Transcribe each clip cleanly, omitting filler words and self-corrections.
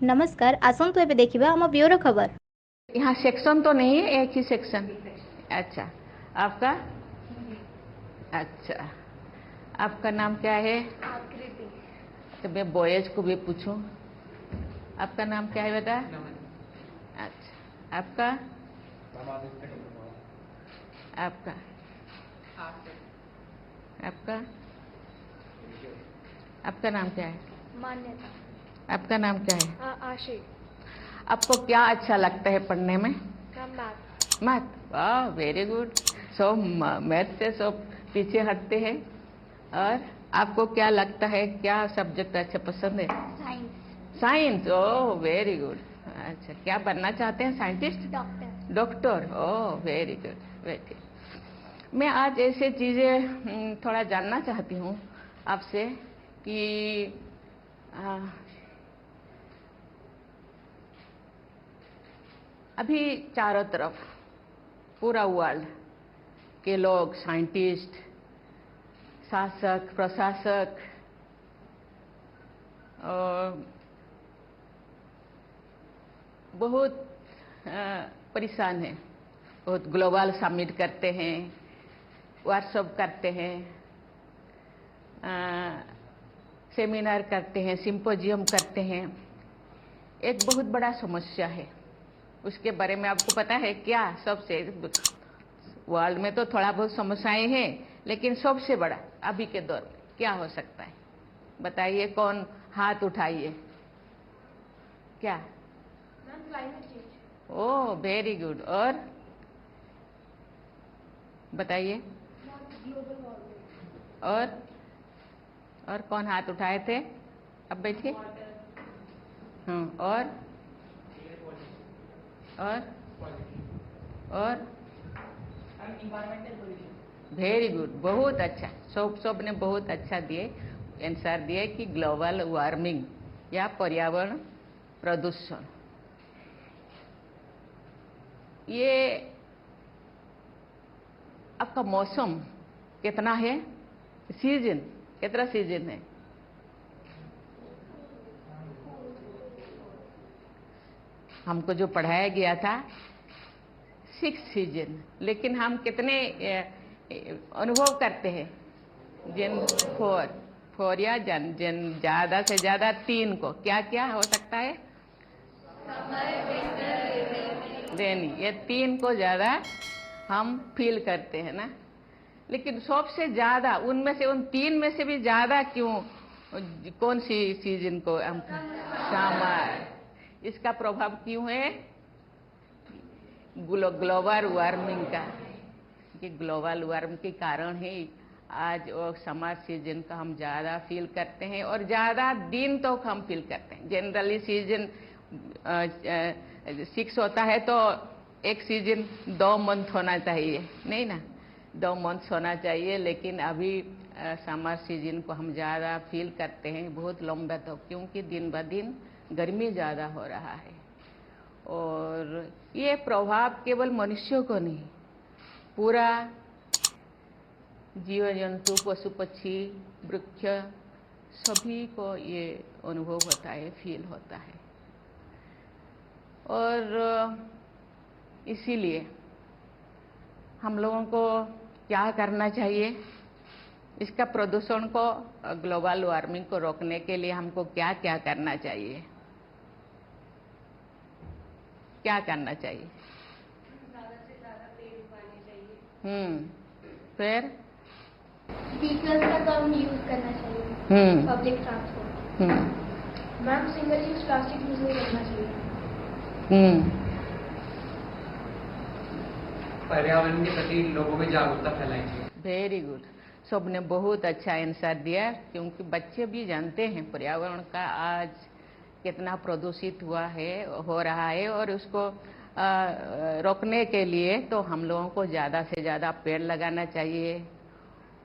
नमस्कार आसंतु एबे देखिबा हम ब्यूरो खबर। यहाँ सेक्शन तो नहीं है, एक ही सेक्शन। अच्छा, आपका? अच्छा, आपका नाम क्या है? आकृति। तो मैं बॉयज को भी पूछूं, आपका नाम क्या है बेटा? अच्छा, आपका? आपका? आपका? आपका नाम क्या है? मान्यता। आपका नाम क्या है? आशी। आपको क्या अच्छा लगता है पढ़ने में? मैथ। मैथ, वाह वेरी गुड। सब मैथ से सब पीछे हटते हैं। और आपको क्या लगता है, क्या सब्जेक्ट अच्छा पसंद है? Science. Science, oh very good. अच्छा, क्या बनना चाहते हैं? Scientist? Doctor. Doctor, oh very good, very. मैं आज ऐसे चीज़ें थोड़ा जानना चाहती हूँ आपसे कि अभी चारों तरफ पूरा वर्ल्ड के लोग, साइंटिस्ट, शासक, प्रशासक और बहुत परेशान हैं। बहुत ग्लोबल समिट करते हैं, वर्कशॉप करते हैं, सेमिनार करते हैं, सिंपोजियम करते हैं। एक बहुत बड़ा समस्या है, उसके बारे में आपको पता है क्या? सबसे वर्ल्ड में तो थोड़ा बहुत समस्याएं हैं, लेकिन सबसे बड़ा अभी के दौर में क्या हो सकता है? बताइए, कौन हाथ उठाइए। क्या? Climate change. Oh very good. और बताइए। Global warming. और कौन हाथ उठाए थे? अब बैठिए। हाँ, और वेरी गुड, बहुत अच्छा। सब ने बहुत अच्छा दिए, आंसर दिए कि ग्लोबल वार्मिंग या पर्यावरण प्रदूषण। ये आपका मौसम कितना है? सीजन कितना सीजन है? हमको जो पढ़ाया गया था 6 सीजन, लेकिन हम कितने अनुभव करते हैं? जिन 4 या जिन ज़्यादा से ज़्यादा 3 को क्या क्या हो सकता है? रेनी, ये 3 को ज़्यादा हम फील करते हैं ना। लेकिन सबसे ज़्यादा उनमें से, उन 3 में से भी ज़्यादा क्यों, कौन सी सीजन को हम? समर। इसका प्रभाव क्यों है? ग्लोबल वार्मिंग का। कि ग्लोबल वार्मिंग के कारण ही आज वो समर सीजन का हम ज़्यादा फील करते हैं और ज़्यादा दिन तो हम फील करते हैं। जनरली सीजन 6 होता है तो एक सीजन 2 मंथ होना चाहिए, नहीं ना? 2 मंथ होना चाहिए, लेकिन अभी समर सीजन को हम ज़्यादा फील करते हैं, बहुत लंबा, तो क्योंकि दिन ब दिन गर्मी ज़्यादा हो रहा है। और ये प्रभाव केवल मनुष्यों को नहीं, पूरा जीव जंतु, पशु पक्षी, वृक्ष, सभी को ये अनुभव होता है, फील होता है। और इसीलिए हम लोगों को क्या करना चाहिए? इसका प्रदूषण को, ग्लोबल वार्मिंग को रोकने के लिए हमको क्या क्या करना चाहिए? क्या करना चाहिए? ज़्यादा से ज़्यादा पेड़ उगाने चाहिए। फिर व्हीकल्स का कम यूज करना चाहिए। Public transport. Ma'am, single use plastic use नहीं करना चाहिए। पर्यावरण के प्रति लोगों में जागरूकता फैलाई चाहिए। वेरी गुड, सबने बहुत अच्छा आंसर दिया, क्योंकि बच्चे भी जानते हैं पर्यावरण का आज कितना प्रदूषित हो रहा है। और उसको रोकने के लिए तो हम लोगों को ज़्यादा से ज़्यादा पेड़ लगाना चाहिए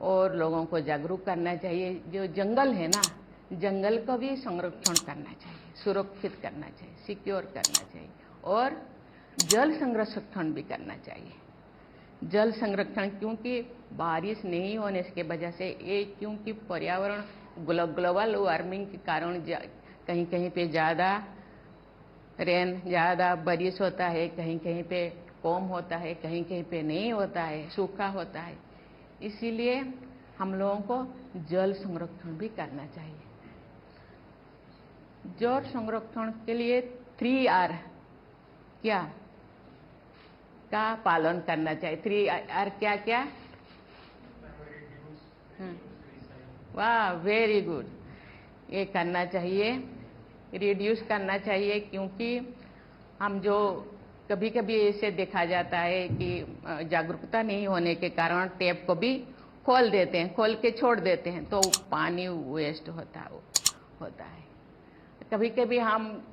और लोगों को जागरूक करना चाहिए। जो जंगल है ना, जंगल को भी संरक्षण करना चाहिए, सुरक्षित करना चाहिए, सिक्योर करना चाहिए। और जल संरक्षण भी करना चाहिए। जल संरक्षण, क्योंकि बारिश नहीं होने की वजह से ये, क्योंकि पर्यावरण ग्लोबल वार्मिंग के कारण कहीं कहीं पे ज़्यादा रेन ज़्यादा बारिश होता है, कहीं कहीं पे कम होता है, कहीं कहीं पे नहीं होता है, सूखा होता है। इसीलिए हम लोगों को जल संरक्षण भी करना चाहिए। जल संरक्षण के लिए 3R क्या का पालन करना चाहिए। 3R क्या क्या? वाह, वेरी गुड। ये करना चाहिए, रिड्यूस करना चाहिए, क्योंकि हम जो कभी कभी ऐसे देखा जाता है कि जागरूकता नहीं होने के कारण टैप को भी खोल देते हैं, खोल के छोड़ देते हैं, तो पानी वेस्ट होता है। कभी कभी हम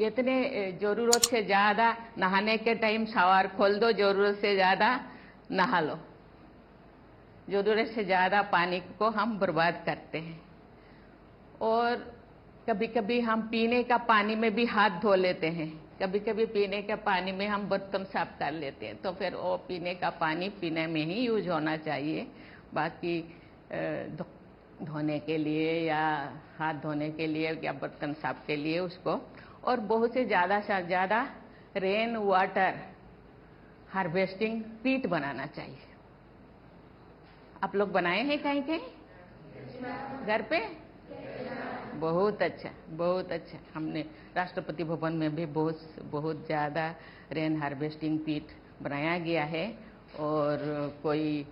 इतने ज़रूरत से ज़्यादा नहाने के टाइम शावर खोल दो, ज़रूरत से ज़्यादा नहा लो, ज़रूरत से ज़्यादा पानी को हम बर्बाद करते हैं। और कभी कभी हम पीने का पानी में भी हाथ धो लेते हैं, कभी कभी पीने के पानी में हम बर्तन साफ कर लेते हैं, तो फिर वो पीने का पानी पीने में ही यूज होना चाहिए। बाकी धोने के लिए या हाथ धोने के लिए या बर्तन साफ के लिए उसको, और बहुत से ज़्यादा रेन वाटर हार्वेस्टिंग पीट बनाना चाहिए। आप लोग बनाए हैं कहीं कहीं घर पे? बहुत अच्छा, बहुत अच्छा। हमने राष्ट्रपति भवन में भी बहुत ज़्यादा रेन हार्वेस्टिंग पीट बनाया गया है, और कोई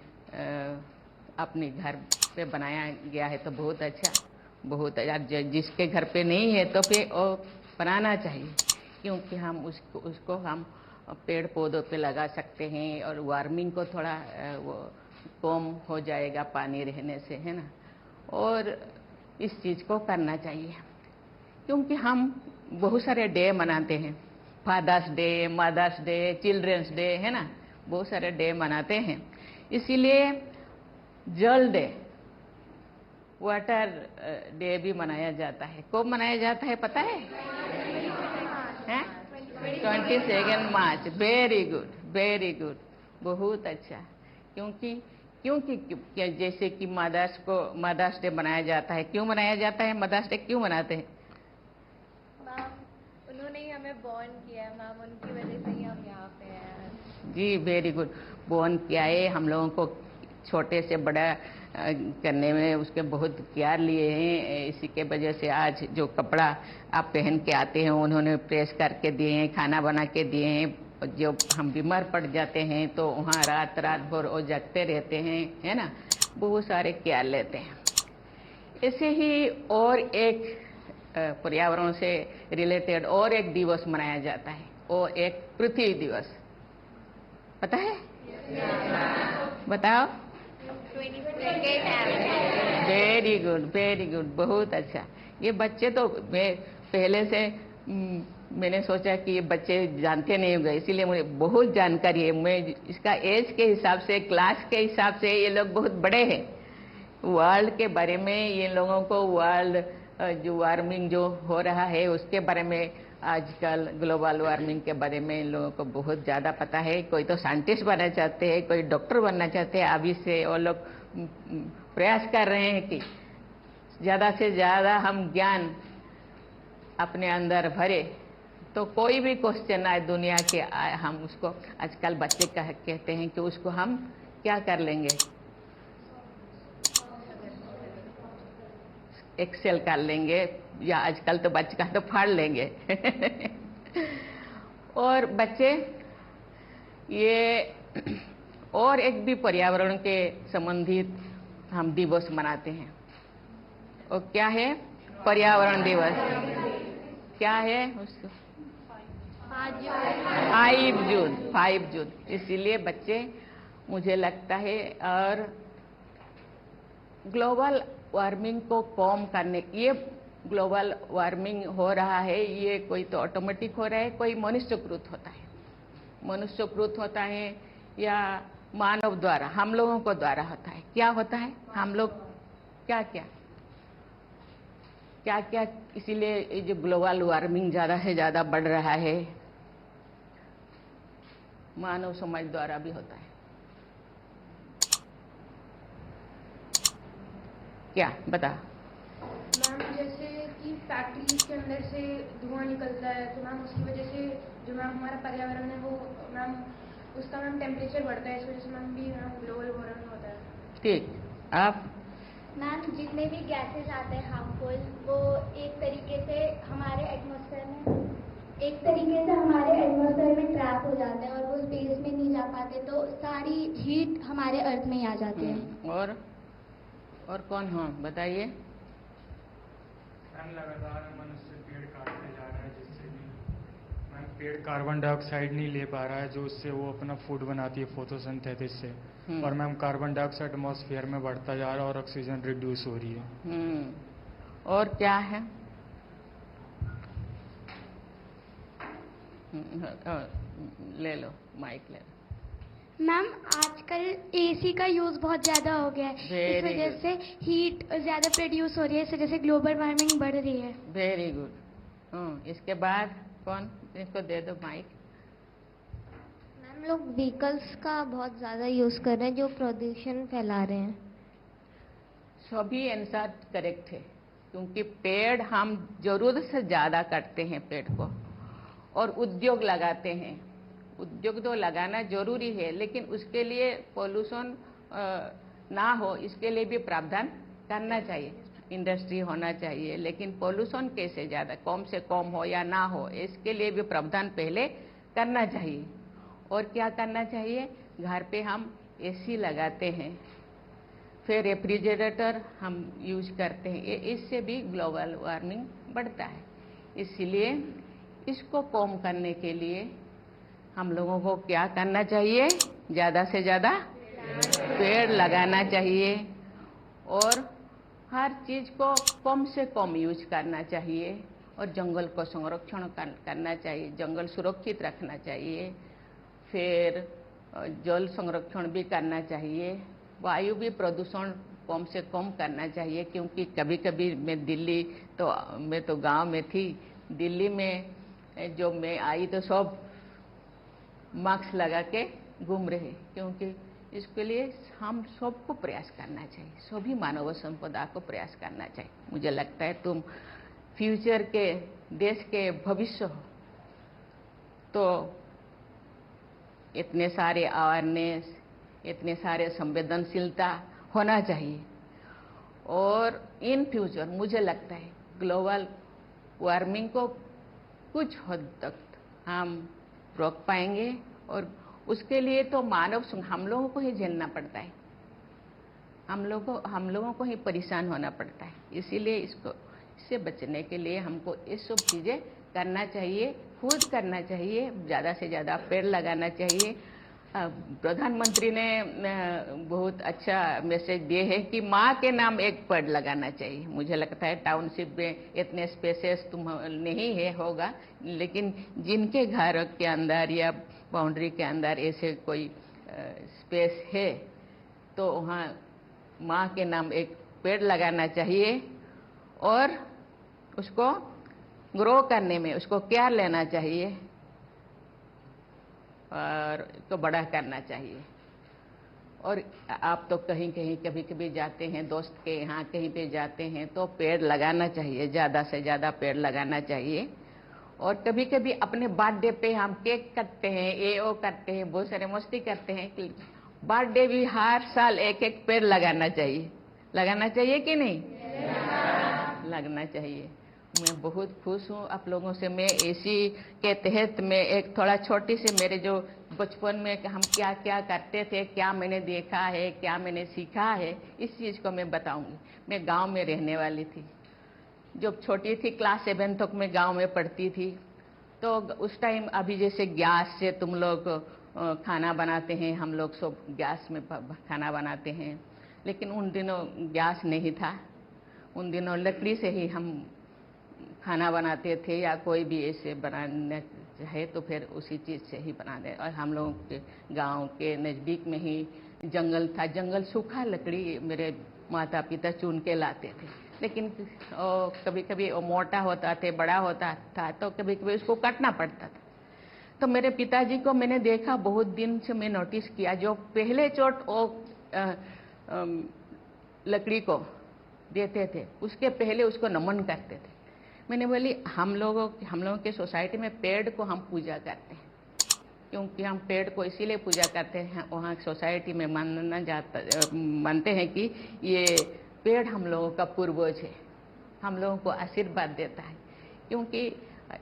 अपने घर पे बनाया गया है तो बहुत अच्छा, बहुत अच्छा। जिसके घर पे नहीं है तो फिर वो बनाना चाहिए, क्योंकि हम उसको हम पेड़ पौधों पे लगा सकते हैं, और वार्मिंग को थोड़ा वो कम हो जाएगा पानी रहने से, है ना। और इस चीज़ को करना चाहिए, क्योंकि हम बहुत सारे डे मनाते हैं, father's day, mother's day, children's day, है ना, बहुत सारे डे मनाते हैं। इसीलिए जल डे, वाटर डे भी मनाया जाता है। कब मनाया जाता है पता है? 22 मार्च। वेरी गुड, वेरी गुड, बहुत अच्छा। क्योंकि जैसे कि मदर्स डे मनाया जाता है। क्यों मनाया जाता है मदर्स डे? क्यों मनाते हैं? मैम, उन्होंने ही हमें बॉर्न किया है मैम, उनकी वजह से ही हम यहाँ पे हैं। जी, वेरी गुड। बॉर्न किया है, हम लोगों को छोटे से बड़ा करने में उसके बहुत केयर लिए हैं। इसी के वजह से आज जो कपड़ा आप पहन के आते हैं उन्होंने प्रेस करके दिए हैं, खाना बना के दिए हैं। जो हम बीमार पड़ जाते हैं तो वहाँ रात भर वो जगते रहते हैं, है ना, बहुत सारे केयर लेते हैं। ऐसे ही और एक पर्यावरण से रिलेटेड और एक दिवस मनाया जाता है, और एक पृथ्वी दिवस। पता है? बताओ। वेरी गुड, वेरी गुड, बहुत अच्छा। ये बच्चे तो पहले से मैंने सोचा कि ये बच्चे जानते नहीं होंगे, इसीलिए मुझे बहुत जानकारी है। मैं इसका एज के हिसाब से, क्लास के हिसाब से ये लोग बहुत बड़े हैं। वर्ल्ड के बारे में ये लोगों को, वर्ल्ड जो वार्मिंग जो हो रहा है उसके बारे में, आजकल ग्लोबल वार्मिंग के बारे में इन लोगों को बहुत ज़्यादा पता है। कोई तो साइंटिस्ट बनना चाहते हैं, कोई डॉक्टर बनना चाहते हैं। अभी से वो लोग प्रयास कर रहे हैं कि ज़्यादा से ज़्यादा हम ज्ञान अपने अंदर भरे, तो कोई भी क्वेश्चन आए दुनिया के आए, हम उसको, आजकल बच्चे कहते हैं कि उसको हम क्या कर लेंगे, एक्सेल कर लेंगे, या आजकल तो बच्चे का तो फाड़ लेंगे। और बच्चे ये और एक भी पर्यावरण के संबंधित हम दिवस मनाते हैं, और क्या है पर्यावरण दिवस? क्या है उसको? 5 जून। इसीलिए बच्चे, मुझे लगता है, और ग्लोबल वार्मिंग को कम करने, ये ग्लोबल वार्मिंग हो रहा है, ये कोई तो ऑटोमेटिक हो रहा है, कोई मनुष्यकृत होता है, मनुष्यकृत होता है, या मानव द्वारा, हम लोगों को द्वारा होता है। क्या होता है? हम लोग क्या क्या, इसीलिए जो ग्लोबल वार्मिंग ज़्यादा से ज़्यादा बढ़ रहा है, मानव समाज द्वारा भी होता है। क्या बता? मैम जैसे कि फैक्ट्रीज के अंदर से धुआं निकलता है तो मैम उसकी वजह से जो मैम हमारा पर्यावरण है वो मैम उसका मैम टेम्परेचर बढ़ता है, इस वजह से मैम भी मैम ग्लोबल वार्मिंग होता है। ठीक, आप? मैम जितने भी गैसेस आते हैं हार्मफुल वो एक तरीके से हमारे एटमॉस्फेयर में ट्रैप हो जाते हैं और वो स्पेस में नहीं जा पाते, तो सारी हीट हमारे अर्थ में ही आ जाती है। और कौन हो, बताइए। मैम लगातार मनुष्य पेड़ काटते जा रहा है, जिससे भी मैम पेड़ कार्बन डाइऑक्साइड नहीं ले पा रहा है, जो उससे वो अपना फूड बनाती है फोटोसिंथेसिस से, और मैम कार्बन डाइऑक्साइड एटमॉस्फेयर में बढ़ता जा रहा है और ऑक्सीजन रिड्यूस हो रही है। और क्या है? ले लो माइक, ले लो। मैम आजकल एसी का यूज बहुत ज्यादा हो गया है, इस वजह से हीट ज्यादा प्रोड्यूस हो रही है, इस वजह से ग्लोबल वार्मिंग बढ़ रही है। Very good. इसके बाद कौन, इसको दे दो माइक। मैम लोग व्हीकल्स का बहुत ज़्यादा यूज़ कर रहे हैं जो प्रदूषण फैला रहे हैं। सभी आंसर करेक्ट है, क्योंकि पेड़ हम जरूरत से ज़्यादा काटते हैं पेड़ को, और उद्योग लगाते हैं। उद्योग तो लगाना जरूरी है, लेकिन उसके लिए पोल्यूशन ना हो इसके लिए भी प्रावधान करना चाहिए। इंडस्ट्री होना चाहिए, लेकिन पोल्यूशन कैसे ज़्यादा कम से कम हो या ना हो, इसके लिए भी प्रावधान पहले करना चाहिए। और क्या करना चाहिए, घर पे हम एसी लगाते हैं, फिर रेफ्रिजरेटर हम यूज करते हैं, इससे भी ग्लोबल वार्मिंग बढ़ता है। इसलिए इसको कम करने के लिए हम लोगों को क्या करना चाहिए, ज़्यादा से ज़्यादा पेड़ लगाना चाहिए, और हर चीज़ को कम से कम यूज करना चाहिए, और जंगल को संरक्षण करना चाहिए, जंगल सुरक्षित रखना चाहिए, फिर जल संरक्षण भी करना चाहिए, वायु भी प्रदूषण कम से कम करना चाहिए। क्योंकि कभी कभी मैं तो गांव में थी, दिल्ली में जो मैं आई तो सब मास्क लगा के घूम रहे, क्योंकि इसके लिए हम सबको प्रयास करना चाहिए, सभी मानव संपदा को प्रयास करना चाहिए। मुझे लगता है तुम फ्यूचर के देश के भविष्य हो, तो इतने सारे अवेयरनेस, इतने सारे संवेदनशीलता होना चाहिए, और इन फ्यूचर मुझे लगता है ग्लोबल वार्मिंग को कुछ हद तक हम रोक पाएंगे, और उसके लिए तो हम लोगों को ही झेलना पड़ता है, हम लोगों को ही परेशान होना पड़ता है। इसीलिए इससे बचने के लिए हमको ये सब चीज़ें करना चाहिए, खुद करना चाहिए, ज़्यादा से ज़्यादा पेड़ लगाना चाहिए। प्रधानमंत्री ने बहुत अच्छा मैसेज दिए है कि माँ के नाम एक पेड़ लगाना चाहिए। मुझे लगता है टाउनशिप में इतने स्पेसेस नहीं होगा, लेकिन जिनके घर के अंदर या बाउंड्री के अंदर ऐसे कोई स्पेस है, तो वहाँ माँ के नाम एक पेड़ लगाना चाहिए, और उसको ग्रो करने में उसको केयर लेना चाहिए, और इसको बड़ा करना चाहिए। और आप तो कहीं कभी कभी जाते हैं, दोस्त के यहाँ कहीं पे जाते हैं, तो पेड़ लगाना चाहिए, ज़्यादा से ज़्यादा पेड़ लगाना चाहिए। और कभी कभी अपने बर्थडे पे हम केक काटते हैं, ये वो करते हैं, बहुत सारे मस्ती करते हैं। बर्थडे भी हर साल एक एक पेड़ लगाना चाहिए कि नहीं? लगना चाहिए। मैं बहुत खुश हूँ आप लोगों से। मैं एसी के तहत में एक थोड़ा छोटी से मेरे जो बचपन में हम क्या क्या करते थे, क्या मैंने देखा है, क्या मैंने सीखा है, इस चीज़ को मैं बताऊंगी। मैं गांव में रहने वाली थी, जब छोटी थी क्लास 7 तक मैं गांव में पढ़ती थी। तो उस टाइम अभी जैसे गैस से तुम लोग खाना बनाते हैं, हम लोग सब गैस में खाना बनाते हैं, लेकिन उन दिनों गैस नहीं था। उन दिनों लकड़ी से ही हम खाना बनाते थे, या कोई भी ऐसे बनाना चाहे तो फिर उसी चीज़ से ही बना दे। और हम लोगों के गांव के नज़दीक में ही जंगल था, जंगल सूखा लकड़ी मेरे माता पिता चुन के लाते थे, लेकिन कभी कभी वो मोटा होता था, बड़ा होता था, तो कभी कभी उसको काटना पड़ता था। तो मेरे पिताजी को मैंने देखा, बहुत दिन से मैं नोटिस किया, जो पहले चोट वो लकड़ी को देते थे, उसके पहले उसको नमन करते थे। मैंने बोली हम लोगों के सोसाइटी में पेड़ को हम पूजा करते हैं, क्योंकि हम पेड़ को इसीलिए पूजा करते हैं, वहाँ सोसाइटी में मानते हैं कि ये पेड़ हम लोगों का पूर्वज है, हम लोगों को आशीर्वाद देता है। क्योंकि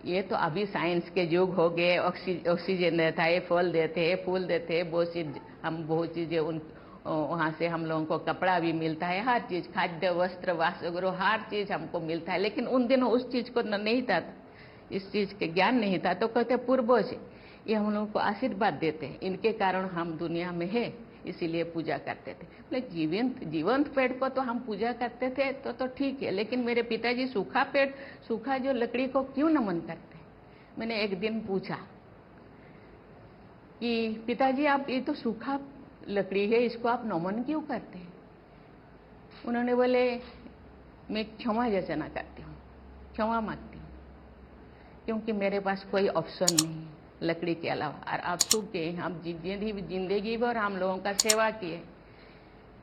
ये तो अभी साइंस के युग हो गए, ऑक्सीजन देता है, फल देते हैं, फूल देते हैं, बहुत चीज़ें उन वहाँ से हम लोगों को कपड़ा भी मिलता है, हर चीज़, खाद्य वस्त्र वासगृह हर चीज़ हमको मिलता है। लेकिन उन दिनों उस चीज़ को नहीं था, इस चीज़ के ज्ञान नहीं था, तो कहते पूर्वज ये हम लोगों को आशीर्वाद देते हैं, इनके कारण हम दुनिया में है, इसीलिए पूजा करते थे। बोले जीवंत पेड़ को तो हम पूजा करते थे तो ठीक है, लेकिन मेरे पिताजी सूखा जो लकड़ी को क्यों नमन करते हैं? मैंने एक दिन पूछा कि पिताजी आप ये तो सूखा लकड़ी है, इसको आप नमन क्यों करते हैं? उन्होंने बोले मैं क्षमा याचना करती हूँ, क्षमा मांगती हूँ, क्योंकि मेरे पास कोई ऑप्शन नहीं है लकड़ी के अलावा। और आप सूख गए, हम जिंदगी भर हम लोगों का सेवा किए,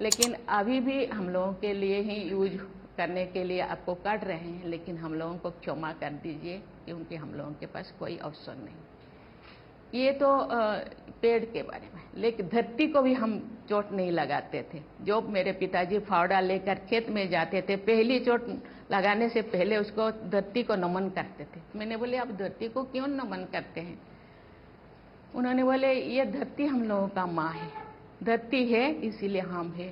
लेकिन अभी भी हम लोगों के लिए ही यूज करने के लिए आपको काट रहे हैं, लेकिन हम लोगों को क्षमा कर दीजिए, क्योंकि हम लोगों के पास कोई ऑप्शन नहीं। ये तो पेड़ के बारे में, लेकिन धरती को भी हम चोट नहीं लगाते थे। जो मेरे पिताजी फावड़ा लेकर खेत में जाते थे, पहली चोट लगाने से पहले उसको धरती को नमन करते थे। मैंने बोले आप धरती को क्यों नमन करते हैं? उन्होंने बोले ये धरती हम लोगों का माँ है, धरती है इसीलिए हम है,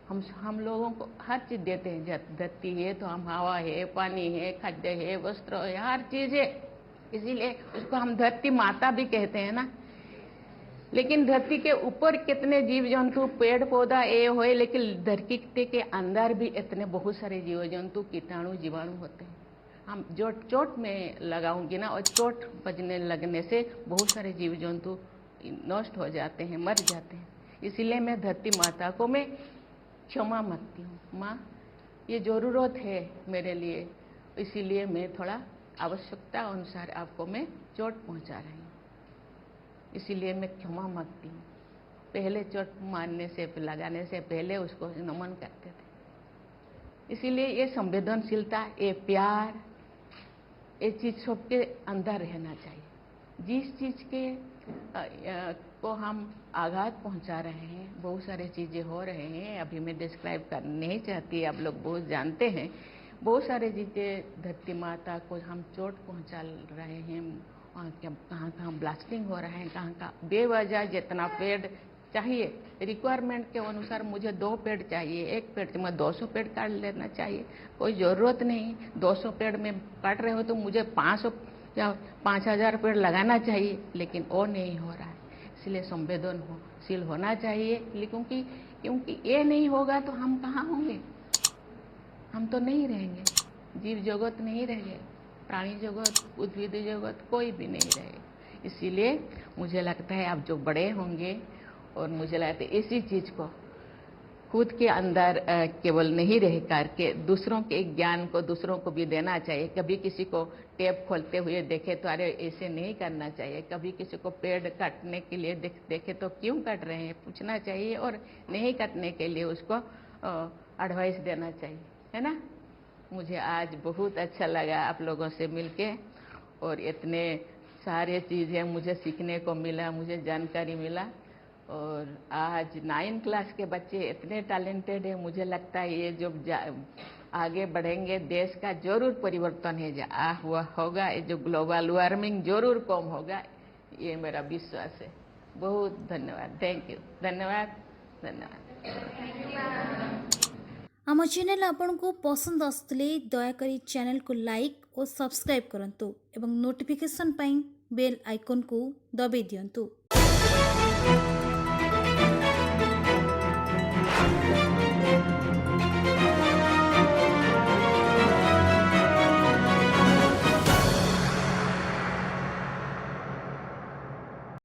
हम लोगों को हर चीज़ देते हैं। धरती है तो हम हवा है, पानी है, खाद्य है, वस्त्र है, हर चीज़ है, इसीलिए उसको हम धरती माता भी कहते हैं ना। लेकिन धरती के ऊपर कितने जीव जंतु, पेड़ पौधा ये होए, लेकिन धरती के अंदर भी इतने बहुत सारे जीव जंतु, कीटाणु, जीवाणु होते हैं। हम जो चोट में लगाऊंगी ना, और चोट बजने लगने से बहुत सारे जीव जंतु नष्ट हो जाते हैं, मर जाते हैं। इसीलिए मैं धरती माता को मैं क्षमा मांगती हूँ। माँ ये ज़रूरत है मेरे लिए, इसीलिए मैं थोड़ा आवश्यकता अनुसार आपको मैं चोट पहुँचा रही हूँ, इसीलिए मैं क्षमा मांगती हूँ। पहले चोट मारने से, लगाने से पहले उसको नमन करते थे। इसीलिए ये संवेदनशीलता, ये प्यार, ये चीज़ सबके अंदर रहना चाहिए। जिस चीज़ के को हम आघात पहुंचा रहे हैं, बहुत सारी चीज़ें हो रहे हैं, अभी मैं डिस्क्राइब करना नहीं चाहती, आप लोग बहुत जानते हैं। बहुत सारे चीज़ें धरती माता को हम चोट पहुंचा रहे हैं, कहाँ कहाँ ब्लास्टिंग हो रहा है, कहाँ कहाँ बेवजह जितना पेड़ चाहिए, रिक्वायरमेंट के अनुसार मुझे 2 पेड़ चाहिए, 1 पेड़ में 200 पेड़ काट लेना चाहिए, कोई ज़रूरत नहीं। 200 पेड़ में काट रहे हो तो मुझे 500 या 5000 पेड़ लगाना चाहिए, लेकिन वो नहीं हो रहा है। इसलिए संवेदनशील होना चाहिए, क्योंकि ये नहीं होगा तो हम कहाँ होंगे? हम तो नहीं रहेंगे, जीव जगत नहीं रहेंगे, प्राणी जगत, उद्भिद जगत कोई भी नहीं रहेगा। इसीलिए मुझे लगता है आप जो बड़े होंगे, और मुझे लगता है इसी चीज़ को खुद के अंदर केवल नहीं रह करके दूसरों के ज्ञान को दूसरों को भी देना चाहिए। कभी किसी को टेप खोलते हुए देखे तो अरे ऐसे नहीं करना चाहिए, कभी किसी को पेड़ काटने के लिए देखे तो क्यों काट रहे हैं पूछना चाहिए, और नहीं काटने के लिए उसको एडवाइस देना चाहिए, है ना। मुझे आज बहुत अच्छा लगा आप लोगों से मिलके, और इतने सारे चीज़ें मुझे सीखने को मिला, मुझे जानकारी मिला। और आज 9 क्लास के बच्चे इतने टैलेंटेड हैं, मुझे लगता है ये जो आगे बढ़ेंगे देश का जरूर परिवर्तन है हुआ होगा, ये जो ग्लोबल वार्मिंग जरूर कम होगा, ये मेरा विश्वास है। बहुत धन्यवाद, थैंक यू, धन्यवाद धन्यवाद। आम चैनल आपन को पसंद आसुले दयाकरी चैनल को लाइक और सब्सक्राइब करंतु एवं नोटिफिकेशन पाई बेल आइकन को दबाई दियंतु।